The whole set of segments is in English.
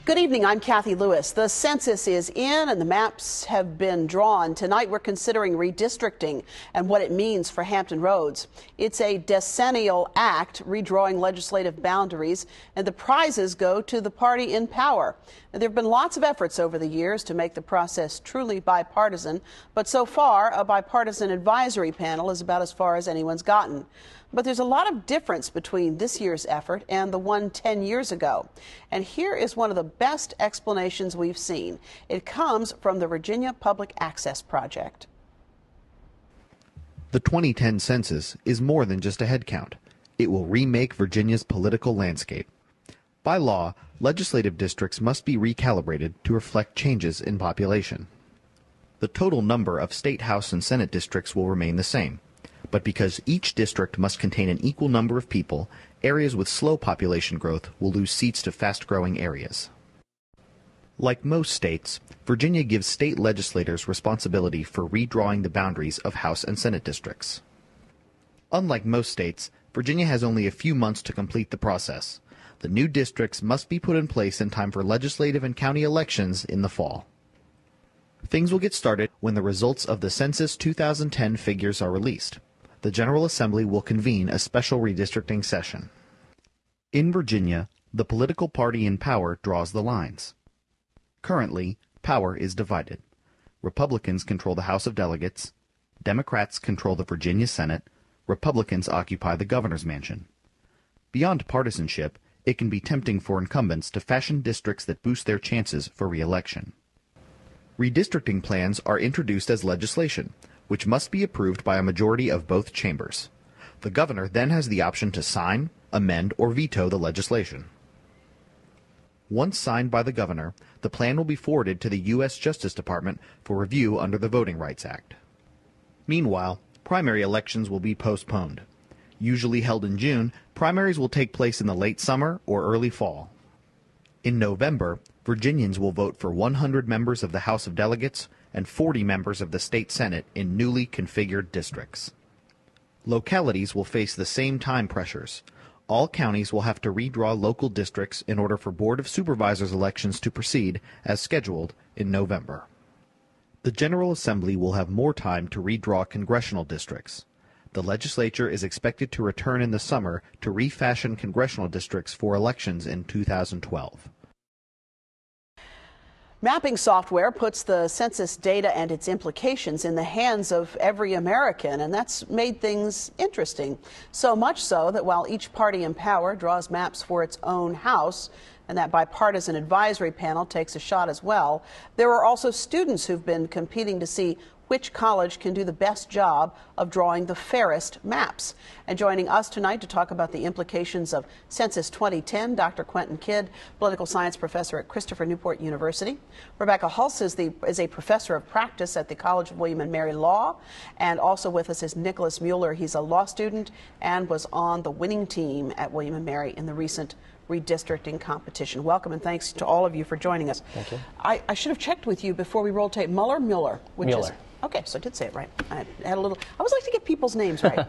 Good evening, I'm Cathy Lewis. The census is in and the maps have been drawn. Tonight we're considering redistricting and what it means for Hampton Roads. It's a decennial act redrawing legislative boundaries, and the prizes go to the party in power. Now, there have been lots of efforts over the years to make the process truly bipartisan, but so far a bipartisan advisory panel is about as far as anyone's gotten. But there's a lot of difference between this year's effort and the one 10 years ago. And here is one of the best explanations we've seen. It comes from the Virginia Public Access Project. The 2010 census is more than just a head count. It will remake Virginia's political landscape. By law, legislative districts must be recalibrated to reflect changes in population. The total number of state House and Senate districts will remain the same. But because each district must contain an equal number of people, areas with slow population growth will lose seats to fast-growing areas. Like most states, Virginia gives state legislators responsibility for redrawing the boundaries of House and Senate districts. Unlike most states, Virginia has only a few months to complete the process. The new districts must be put in place in time for legislative and county elections in the fall. Things will get started when the results of the Census 2010 figures are released. The General Assembly will convene a special redistricting session. In Virginia, the political party in power draws the lines. Currently, power is divided. Republicans control the House of Delegates, Democrats control the Virginia Senate, Republicans occupy the governor's mansion. Beyond partisanship, it can be tempting for incumbents to fashion districts that boost their chances for re-election. Redistricting plans are introduced as legislation, which must be approved by a majority of both chambers. The governor then has the option to sign, amend, or veto the legislation. Once signed by the governor, the plan will be forwarded to the U.S. Justice Department for review under the Voting Rights Act. Meanwhile, primary elections will be postponed. Usually held in June, primaries will take place in the late summer or early fall. In November, Virginians will vote for 100 members of the House of Delegates and 40 members of the state Senate in newly configured districts. Localities will face the same time pressures. All counties will have to redraw local districts in order for Board of Supervisors elections to proceed as scheduled in November. The General Assembly will have more time to redraw congressional districts. The legislature is expected to return in the summer to refashion congressional districts for elections in 2012. Mapping software puts the census data and its implications in the hands of every American, and that's made things interesting. So much so that while each party in power draws maps for its own house, and that bipartisan advisory panel takes a shot as well, there are also students who've been competing to see which college can do the best job of drawing the fairest maps. And joining us tonight to talk about the implications of Census 2010, Dr. Quentin Kidd, political science professor at Christopher Newport University. Rebecca Hulse is a professor of practice at the College of William and Mary Law. And also with us is Nicholas Mueller. He's a law student and was on the winning team at William and Mary in the recent redistricting competition. Welcome and thanks to all of you for joining us. Thank you. I should have checked with you before we roll tape. Mueller? Mueller. Mueller. Okay, so I did say it right. I had a little. I always like to get people's names right.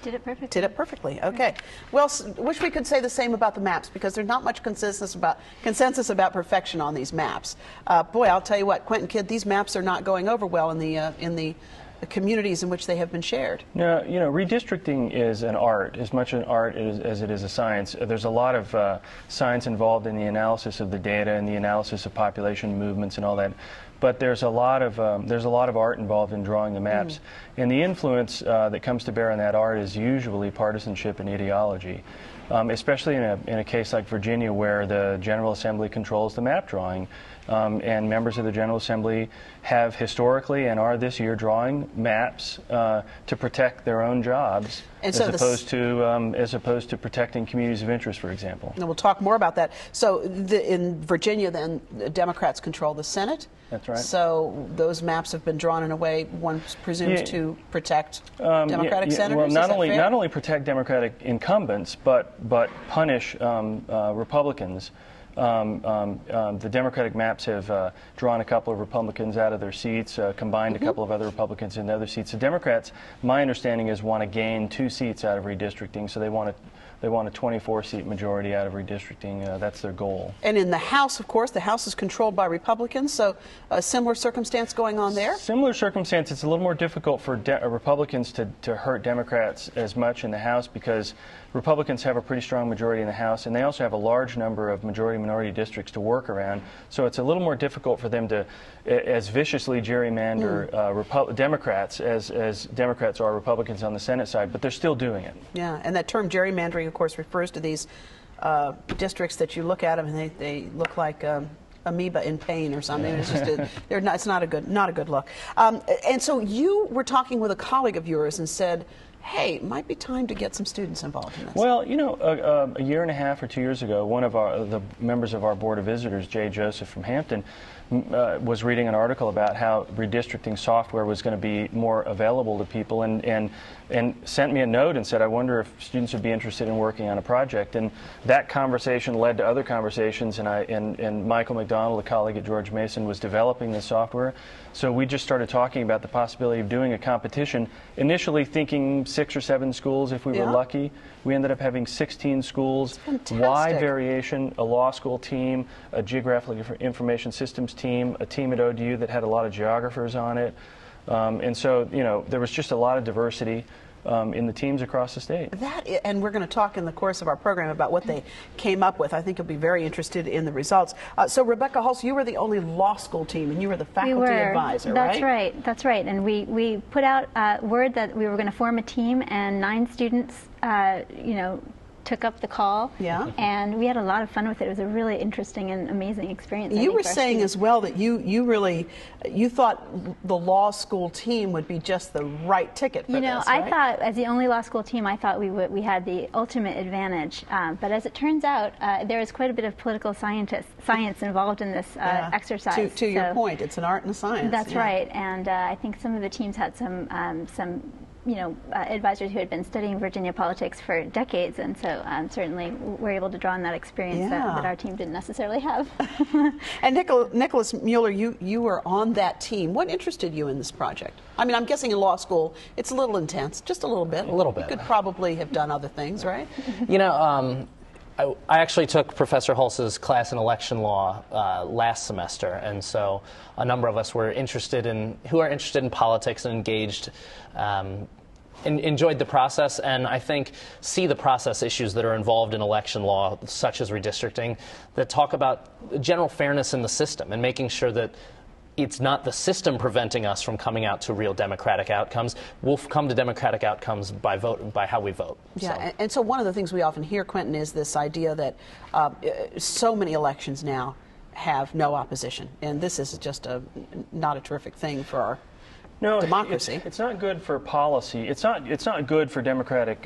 Did it perfectly. Did it perfectly. Okay. Well, wish we could say the same about the maps because there's not much consensus about perfection on these maps. Boy, I'll tell you what, Quentin Kidd, these maps are not going over well in the communities in which they have been shared. Yeah, you know, redistricting is an art, as much an art as it is a science. There's a lot of science involved in the analysis of the data and the analysis of population movements and all that. But there's a lot of art involved in drawing the maps, and the influence that comes to bear on that art is usually partisanship and ideology, especially in a case like Virginia, where the General Assembly controls the map drawing, and members of the General Assembly have historically and are this year drawing maps to protect their own jobs, and so as opposed to protecting communities of interest, for example. And we'll talk more about that. So in Virginia, then, the Democrats control the Senate. That's right. So those maps have been drawn in a way one presumes to protect Democratic senators. Well, not only protect Democratic incumbents, but punish Republicans. The Democratic maps have drawn a couple of Republicans out of their seats, combined a couple of other Republicans in other seats. The Democrats, my understanding is, want to gain 2 seats out of redistricting, so they want to They want a 24-seat majority out of redistricting. That's their goal. And in the House, of course, the House is controlled by Republicans, so a similar circumstance going on there? Similar circumstance. It's a little more difficult for Republicans to hurt Democrats as much in the House because Republicans have a pretty strong majority in the House, and they also have a large number of majority-minority districts to work around. So it's a little more difficult for them to as viciously gerrymander Democrats as Democrats are Republicans on the Senate side, but they're still doing it. Yeah, and that term gerrymandering, of course, refers to these districts that you look at them and they look like amoeba in pain or something. It's just it's not a good look. And so you were talking with a colleague of yours and said, hey, it might be time to get some students involved in this. Well, you know, a year and a half or 2 years ago, one of the members of our Board of Visitors, Jay Joseph from Hampton, was reading an article about how redistricting software was going to be more available to people and sent me a note and said, I wonder if students would be interested in working on a project. And that conversation led to other conversations, and Michael McDonald, a colleague at George Mason, was developing this software. So we just started talking about the possibility of doing a competition, initially thinking 6 or 7 schools if we were lucky. We ended up having 16 schools, wide variation, a law school team, a geographic information systems team, a team at ODU that had a lot of geographers on it. And so, you know, there was just a lot of diversity in the teams across the state. And we're going to talk in the course of our program about what they came up with. I think you'll be very interested in the results. So, Rebecca Hulse, you were the only law school team, and you were the faculty advisor, right? That's right. That's right. And we put out word that we were going to form a team, and 9 students, you know, took up the call. Yeah. And we had a lot of fun with it. It was a really interesting and amazing experience. You were saying as well that you thought the law school team would be just the right ticket for this, right? I thought, as the only law school team, I thought we had the ultimate advantage. But as it turns out, there is quite a bit of political science involved in this exercise. To your point, it's an art and a science. That's right. And I think some of the teams had some advisors who had been studying Virginia politics for decades, and so certainly we're able to draw on that experience that our team didn't necessarily have. And Nicholas Mueller, you were on that team. What interested you in this project? I mean, I'm guessing in law school it's a little intense, just a little bit. A little bit. You could probably have done other things, right? You know, I actually took Professor Hulse's class in election law last semester, and so a number of us who are interested in politics and engaged, enjoyed the process, and I think see the process issues that are involved in election law, such as redistricting, that talk about general fairness in the system and making sure that it's not the system preventing us from coming out to real democratic outcomes. We'll come to democratic outcomes by how we vote. Yeah, and so one of the things we often hear, Quentin, is this idea that so many elections now have no opposition, and this is just not a terrific thing for our democracy. It's not good for policy. It's not good for democratic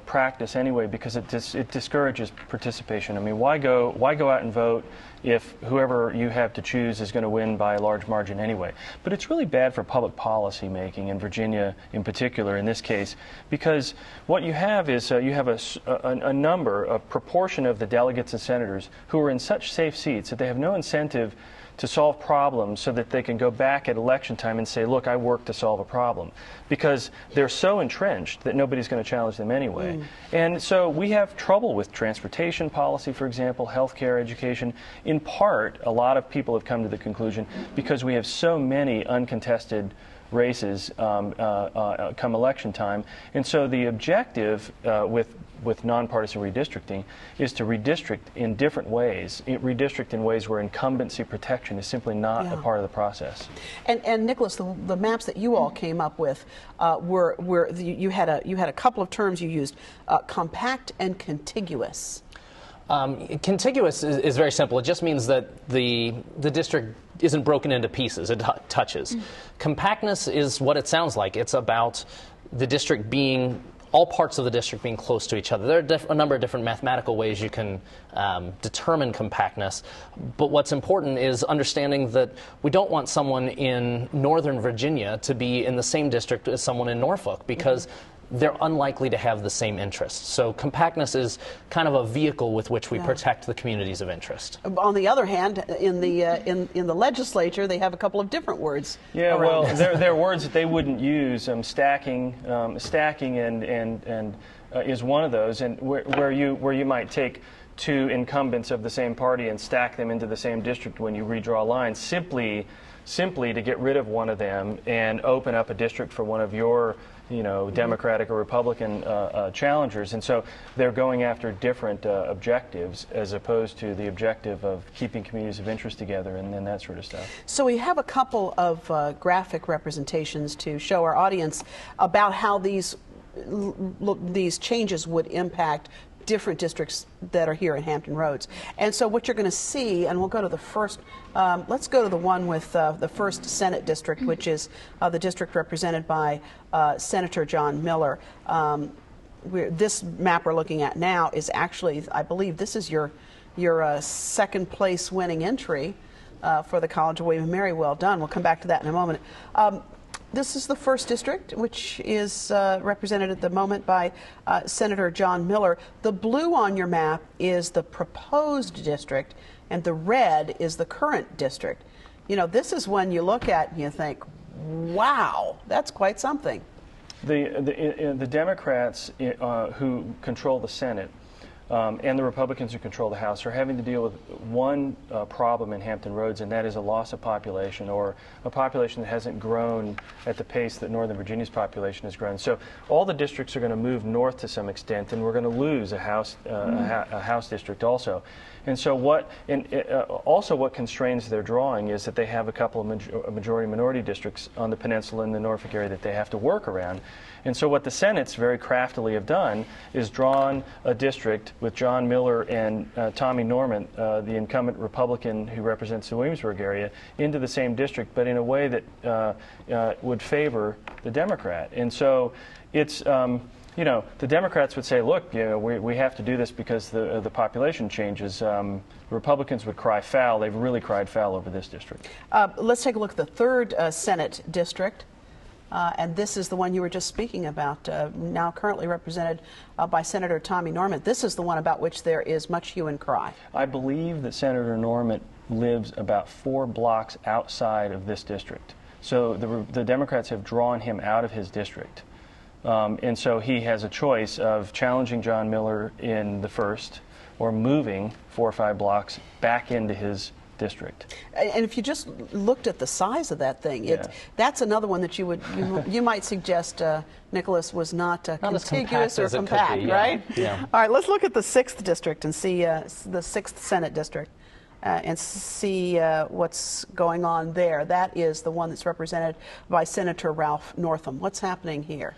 practice anyway, because it discourages participation. I mean, why go out and vote if whoever you have to choose is going to win by a large margin anyway? But it's really bad for public policy making in Virginia, in particular, in this case, because what you have is you have a proportion of the delegates and senators who are in such safe seats that they have no incentive to solve problems so that they can go back at election time and say, look, I worked to solve a problem, because they're so entrenched that nobody's going to challenge them anyway. And so we have trouble with transportation policy, for example, healthcare, education. In part, a lot of people have come to the conclusion because we have so many uncontested races come election time. And so the objective with nonpartisan redistricting is to redistrict in different ways, redistrict in ways where incumbency protection is simply not a part of the process. And Nicholas, the maps that you all came up with you had a couple of terms you used, compact and contiguous. Contiguous is very simple. It just means that the district isn't broken into pieces. It touches. Compactness is what it sounds like. It's about the district being, all parts of the district being close to each other. There are a number of different mathematical ways you can determine compactness, but what's important is understanding that we don't want someone in Northern Virginia to be in the same district as someone in Norfolk, because they're unlikely to have the same interests. So compactness is kind of a vehicle with which we protect the communities of interest. On the other hand, in the legislature, they have a couple of different words. Yeah, well, there are words that they wouldn't use: stacking and is one of those, and where you might take two incumbents of the same party and stack them into the same district when you redraw lines, simply to get rid of one of them and open up a district for one of your Democratic or Republican challengers. And so they're going after different objectives as opposed to the objective of keeping communities of interest together and that sort of stuff. So we have a couple of graphic representations to show our audience about how these changes would impact different districts that are here in Hampton Roads. And so what you're going to see, and we'll go to the first, let's go to the one with the first Senate district, which is the district represented by Senator John Mueller. This map we're looking at now is actually, I believe, this is your second place winning entry for the College of William and Mary. Well done. We'll come back to that in a moment. This is the first district, which is represented at the moment by Senator John Mueller. The blue on your map is the proposed district, and the red is the current district. This is when you look at and you think, wow, that's quite something. The Democrats who control the Senate and the Republicans who control the House are having to deal with one problem in Hampton Roads, and that is a loss of population, or a population that hasn't grown at the pace that Northern Virginia's population has grown. So all the districts are going to move north to some extent, and we're going to lose a House district also. And so also what constrains their drawing is that they have a couple of majority-minority districts on the peninsula in the Norfolk area that they have to work around. And so what the Senates very craftily have done is drawn a district with John Mueller and Tommy Norment, the incumbent Republican who represents the Williamsburg area, into the same district, but in a way that would favor the Democrat. And so it's the Democrats would say, look, we have to do this because the population changes. Republicans would cry foul. They've really cried foul over this district. Let's take a look at the third Senate district. And this is the one you were just speaking about, now currently represented by Senator Tommy Norment. This is the one about which there is much hue and cry. I believe that Senator Norment lives about 4 blocks outside of this district. So the Democrats have drawn him out of his district. And so he has a choice of challenging John Mueller in the first or moving 4 or 5 blocks back into his district. And if you just looked at the size of that thing, that's another one that you might suggest, Nicholas, was not contiguous or compact, right? Yeah. All right, let's look at the 6th district and see the 6th Senate district and see what's going on there. That is the one that's represented by Senator Ralph Northam. What's happening here?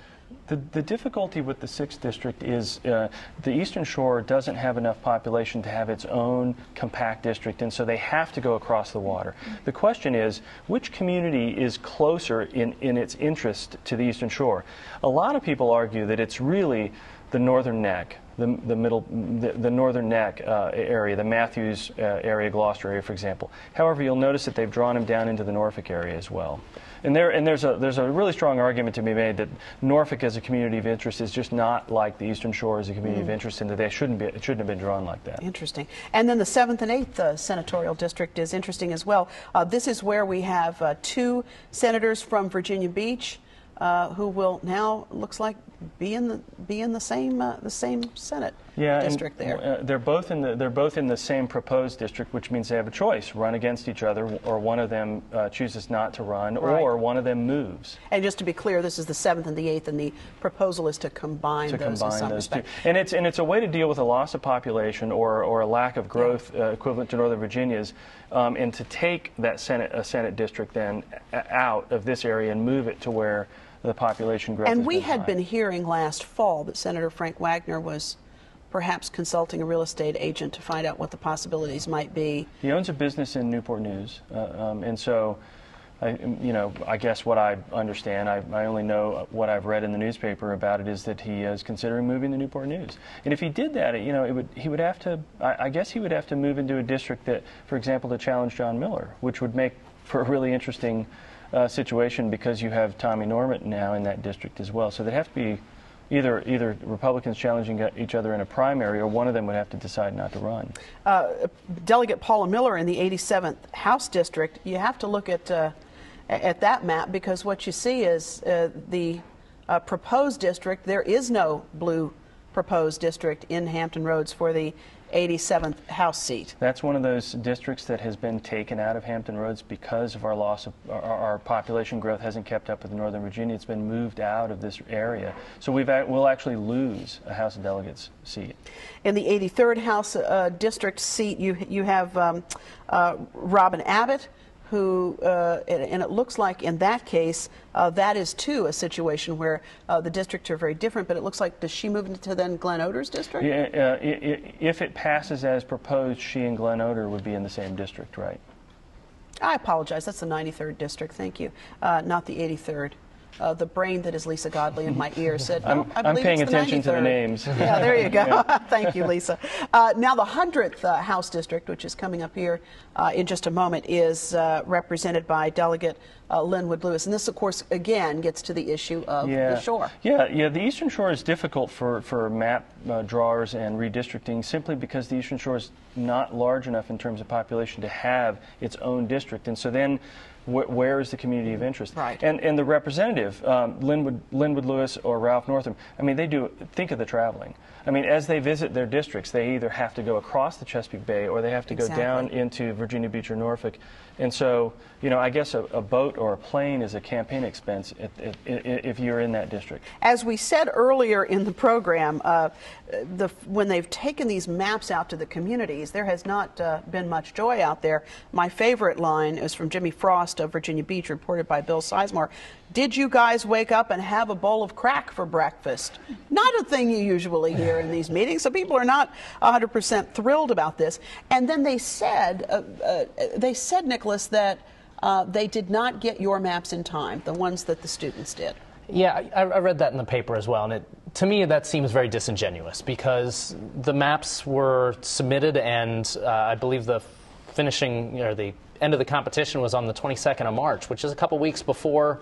The difficulty with the 6th district is the Eastern Shore doesn't have enough population to have its own compact district, and so they have to go across the water. The question is, which community is closer in its interest to the Eastern Shore? A lot of people argue that it's really the Northern Neck, the Northern Neck area, the Matthews area, Gloucester area, for example. However, you'll notice that they've drawn them down into the Norfolk area as well. And there's a really strong argument to be made that Norfolk as a community of interest is just not like the Eastern Shore as a community of interest, and that it shouldn't have been drawn like that. Interesting. And then the 7th and 8th senatorial district is interesting as well. This is where we have 2 senators from Virginia Beach who will now, looks like, be in the same Senate district there. They're both in the same proposed district, which means they have a choice: run against each other, or one of them chooses not to run, or one of them moves. And just to be clear, this is the 7th and the 8th, and the proposal is to combine those in some respect. And it's a way to deal with a loss of population or a lack of growth equivalent to Northern Virginia's, and to take that Senate district then out of this area and move it to where the population growth. And we had been hearing last fall that Senator Frank Wagner was perhaps consulting a real estate agent to find out what the possibilities might be. He owns a business in Newport News, and so, I guess what I understand, I only know what I've read in the newspaper about it, is that he is considering moving to Newport News. And if he did that, he would have to, I guess he would have to move into a district that, for example, to challenge John Mueller, which would make for a really interesting situation, because you have Tommy Norment now in that district as well. So there'd have to be either Republicans challenging each other in a primary, or one of them would have to decide not to run. Delegate Paula Miller in the 87th House District, you have to look at that map, because what you see is the proposed district, there is no blue proposed district in Hampton Roads for the 87th House seat. That's one of those districts that has been taken out of Hampton Roads because of our loss of our population growth hasn't kept up with Northern Virginia. It's been moved out of this area. So we'll actually lose a House of Delegates seat. In the 83rd House district seat, you have Robin Abbott, who, and it looks like in that case, that is too a situation where the districts are very different, but it looks like, does she move into then Glen Oder's district? Yeah, if it passes as proposed, she and Glen Oder would be in the same district, right? I apologize, that's the 93rd district, thank you, not the 83rd. The brain that is Lisa Godley in my ear said, no, I believe I'm paying it's the attention to the names. Yeah, there you go. Thank you, Lisa. Now, the 100th House district, which is coming up here in just a moment, is represented by Delegate Linwood Lewis. And this, of course, again, gets to the issue of the shore. Yeah, the Eastern Shore is difficult for map drawers and redistricting simply because the Eastern Shore is not large enough in terms of population to have its own district. And so then where is the community of interest? Right. And the representative, Linwood Lewis or Ralph Northam, I mean, think of the traveling. I mean, as they visit their districts, they either have to go across the Chesapeake Bay or they have to go down into Virginia Beach or Norfolk. And so, you know, I guess a boat or a plane is a campaign expense if you're in that district. As we said earlier in the program, when they've taken these maps out to the communities, there has not been much joy out there. My favorite line is from Jimmy Frost of Virginia Beach, reported by Bill Sizemore. Did you guys wake up and have a bowl of crack for breakfast? Not a thing you usually hear in these meetings, so people are not 100% thrilled about this. And then they said, Nicholas, that they did not get your maps in time, the ones that the students did. Yeah, I read that in the paper as well, and to me that seems very disingenuous because the maps were submitted, and I believe the finishing, or the end of the competition was on the 22nd of March, which is a couple weeks before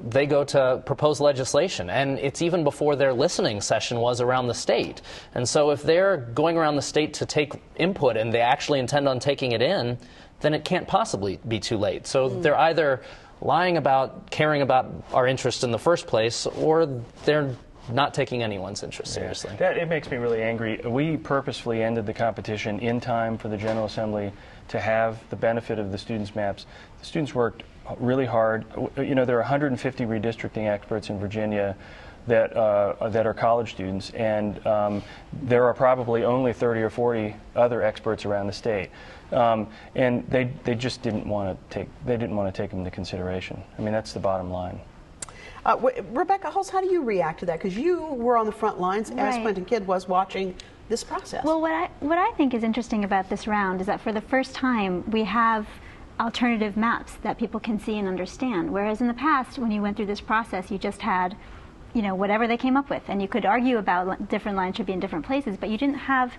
they go to propose legislation, and it's even before their listening session was around the state. And so if they're going around the state to take input and they actually intend on taking it in, then it can't possibly be too late. So they're either lying about caring about our interest in the first place, or they're not taking anyone's interest seriously. It makes me really angry. We purposefully ended the competition in time for the General Assembly to have the benefit of the students' maps. The students worked really hard. You know, there are 150 redistricting experts in Virginia that are college students, and there are probably only 30 or 40 other experts around the state. And they just didn't want to take them into consideration. I mean, that's the bottom line. Rebecca Hulse, how do you react to that? Because you were on the front lines, as Quentin Kidd was, watching this process. Well, what I think is interesting about this round is that for the first time we have alternative maps that people can see and understand. Whereas in the past, when you went through this process, you just had, you know, whatever they came up with, and you could argue about different lines should be in different places, but you didn't have,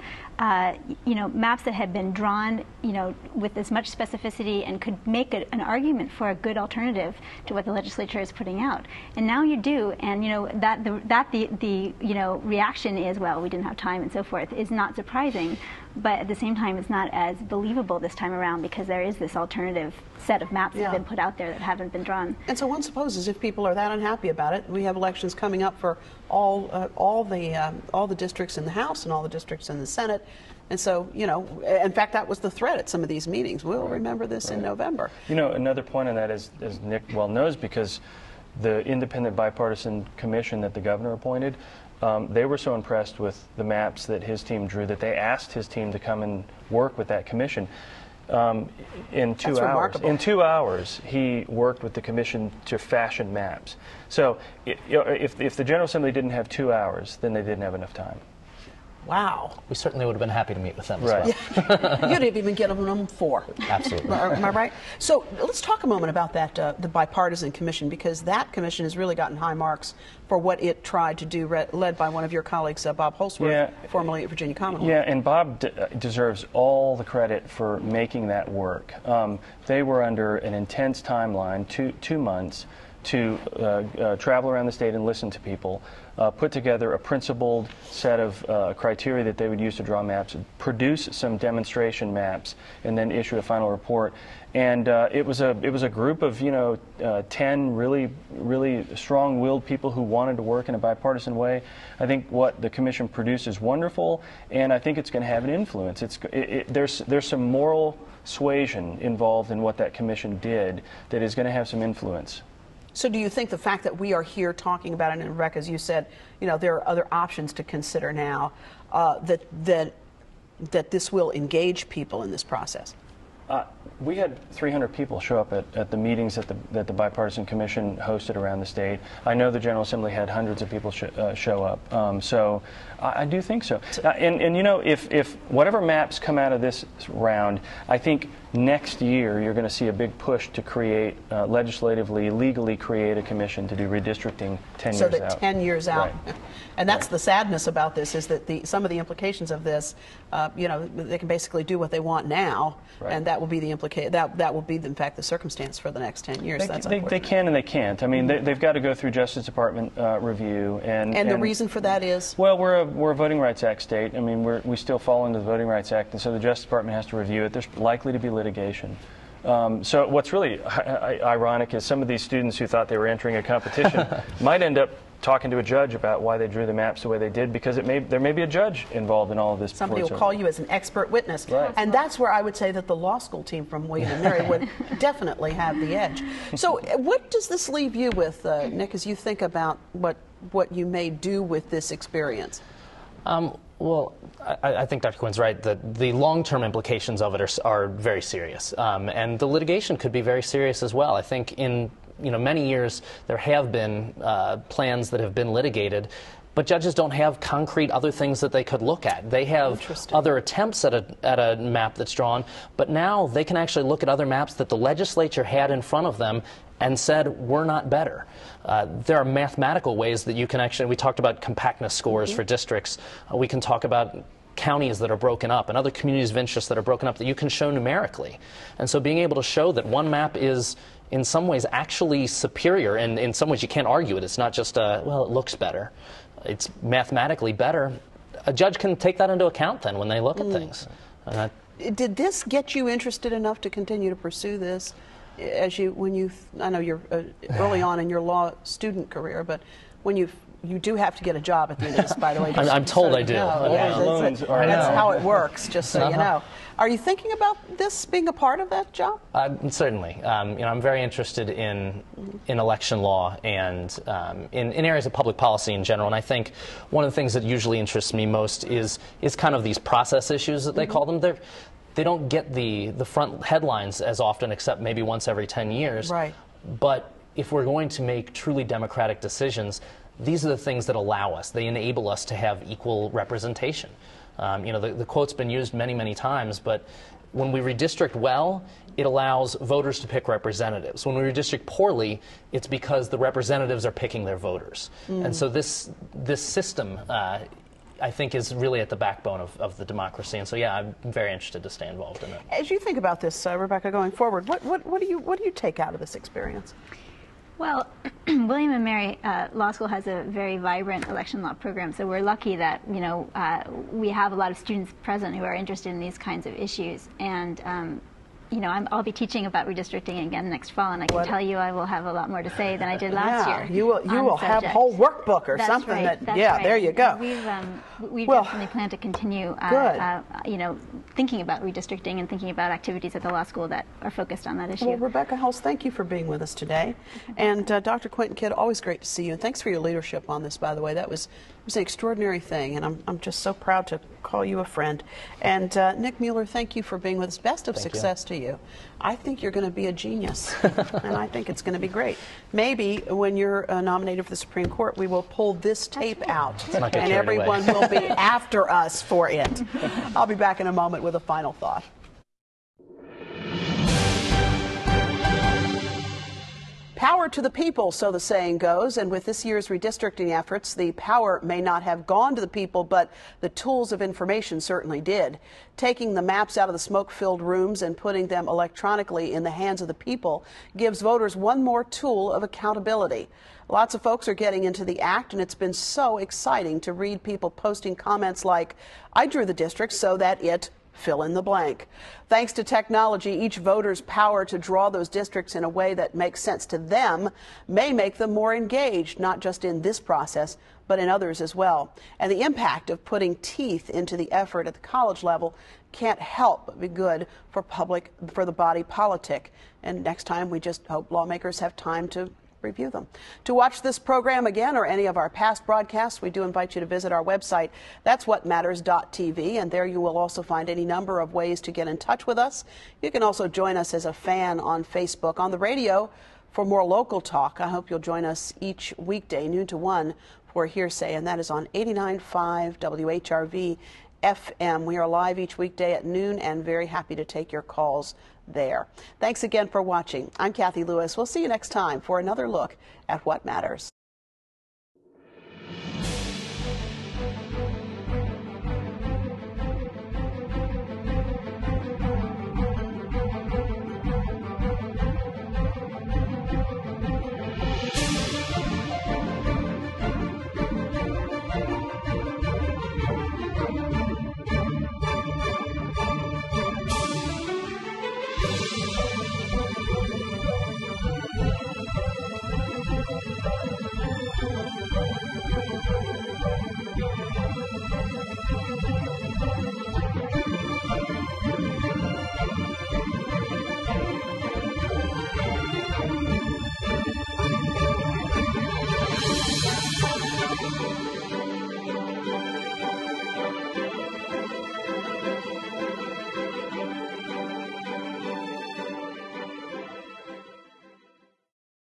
you know, maps that had been drawn, you know, with as much specificity and could make an argument for a good alternative to what the legislature is putting out. And now you do, and you know the you know reaction is, well, we didn't have time and so forth, is not surprising. But at the same time, it's not as believable this time around because there is this alternative set of maps that have been put out there that haven't been drawn. And so one supposes if people are that unhappy about it, we have elections coming up for all the districts in the House and all the districts in the Senate. And so, you know, in fact, that was the threat at some of these meetings. We'll remember this in November. You know, another point on that is, as Nick well knows, because the independent bipartisan commission that the governor appointed, they were so impressed with the maps that his team drew that they asked his team to come and work with that commission. In 2 hours. In 2 hours, he worked with the commission to fashion maps. So, you know, if the General Assembly didn't have 2 hours, then they didn't have enough time. Wow. We certainly would have been happy to meet with them as well. Yeah. You'd have even given them 4. Absolutely. Am I right? So let's talk a moment about that, the bipartisan commission, because that commission has really gotten high marks for what it tried to do, led by one of your colleagues, Bob Holsworth, formerly at Virginia Commonwealth. Yeah, and Bob deserves all the credit for making that work. They were under an intense timeline, two months, to travel around the state and listen to people, put together a principled set of criteria that they would use to draw maps, produce some demonstration maps, and then issue a final report. And it was a group of 10 really strong-willed people who wanted to work in a bipartisan way. I think what the commission produced is wonderful, and I think it's going to have an influence. There's some moral suasion involved in what that commission did that is going to have some influence. So do you think the fact that we are here talking about it, and Rebecca, as you said, there are other options to consider now, that this will engage people in this process? We had 300 people show up at the meetings that the Bipartisan Commission hosted around the state. I know the General Assembly had hundreds of people show up. So I do think so. And if whatever maps come out of this round, I think next year you're going to see a big push to create, legislatively, legally create a commission to do redistricting 10 years out. So that 10 years out. Right. And that's the sadness about this, is that some of the implications of this, they can basically do what they want now, right. And that will be the that will be, in fact, the circumstance for the next 10 years. They can and they can't. I mean, they've got to go through Justice Department review. And the reason for that is? Well, we're a Voting Rights Act state. I mean, we still fall under the Voting Rights Act, and so the Justice Department has to review it. There's likely to be litigation. So what's really ironic is some of these students who thought they were entering a competition might end up talking to a judge about why they drew the maps the way they did, because there may be a judge involved in all of this. Somebody will call you as an expert witness. Right. And that's where I would say that the law school team from William & Mary would definitely have the edge. So what does this leave you with, Nick, as you think about what you may do with this experience? Well, I think Dr. Quinn's right. The long-term implications of it are very serious. And the litigation could be very serious as well. I think in many years there have been plans that have been litigated, but judges don't have concrete other things that they could look at. They have other attempts at a map that's drawn, but now they can actually look at other maps that the legislature had in front of them and said, we're not better. There are mathematical ways that you can actually, we talked about compactness scores for districts. We can talk about counties that are broken up and other communities of interest that are broken up that you can show numerically. And so being able to show that one map is in some ways actually superior, and in some ways you can't argue it. It's not just well, it looks better. It's mathematically better. A judge can take that into account then when they look at things. Did this get you interested enough to continue to pursue this? I know you're early on in your law student career, but when you do have to get a job at the end of this, by the way. I'm told I do. That's how it works, just so you know. Are you thinking about this being a part of that job? Certainly. I'm very interested in election law and in areas of public policy in general. And I think one of the things that usually interests me most is kind of these process issues that they call them. They don't get the front headlines as often, except maybe once every 10 years. Right. But if we're going to make truly democratic decisions, these are the things that allow us. They enable us to have equal representation. The quote's been used many, many times, but when we redistrict well, it allows voters to pick representatives. When we redistrict poorly, it's because the representatives are picking their voters. And so this system, I think, is really at the backbone of the democracy. And so, yeah, I'm very interested to stay involved in it. As you think about this, Rebecca, going forward, what do you take out of this experience? Well, William & Mary Law School has a very vibrant election law program, so we're lucky that we have a lot of students present who are interested in these kinds of issues. And I'll be teaching about redistricting again next fall, and I can tell you I will have a lot more to say than I did last year. You will have a whole workbook or something. Right, right. There you go. We definitely plan to continue, thinking about redistricting and thinking about activities at the law school that are focused on that issue. Well, Rebecca Hulse, thank you for being with us today. And Dr. Quentin Kidd, always great to see you. And thanks for your leadership on this, by the way. It was an extraordinary thing, and I'm just so proud to call you a friend. And Nick Mueller, thank you for being with us. Best of success to you. I think you're going to be a genius, and I think it's going to be great. Maybe when you're nominated for the Supreme Court, we will pull this tape out, and everyone will be after us for it. I'll be back in a moment with a final thought. Power Power to the people, so the saying goes, and with this year's redistricting efforts, the power may not have gone to the people, but the tools of information certainly did. Taking the maps out of the smoke-filled rooms and putting them electronically in the hands of the people gives voters one more tool of accountability. Lots of folks are getting into the act, and it's been so exciting to read people posting comments like, "I drew the district so that it fill in the blank." Thanks to technology, each voter's power to draw those districts in a way that makes sense to them may make them more engaged, not just in this process, but in others as well. And the impact of putting teeth into the effort at the college level can't help but be good for the body politic. And next time, we just hope lawmakers have time to review them. To watch this program again or any of our past broadcasts, we do invite you to visit our website. That's whatmatters.tv, and there you will also find any number of ways to get in touch with us. You can also join us as a fan on Facebook. On the radio, for more local talk, I hope you'll join us each weekday, noon to 1, for Hearsay, and that is on 89.5 WHRV FM. We are live each weekday at noon and very happy to take your calls there. Thanks again for watching. I'm Cathy Lewis. We'll see you next time for another look at what matters.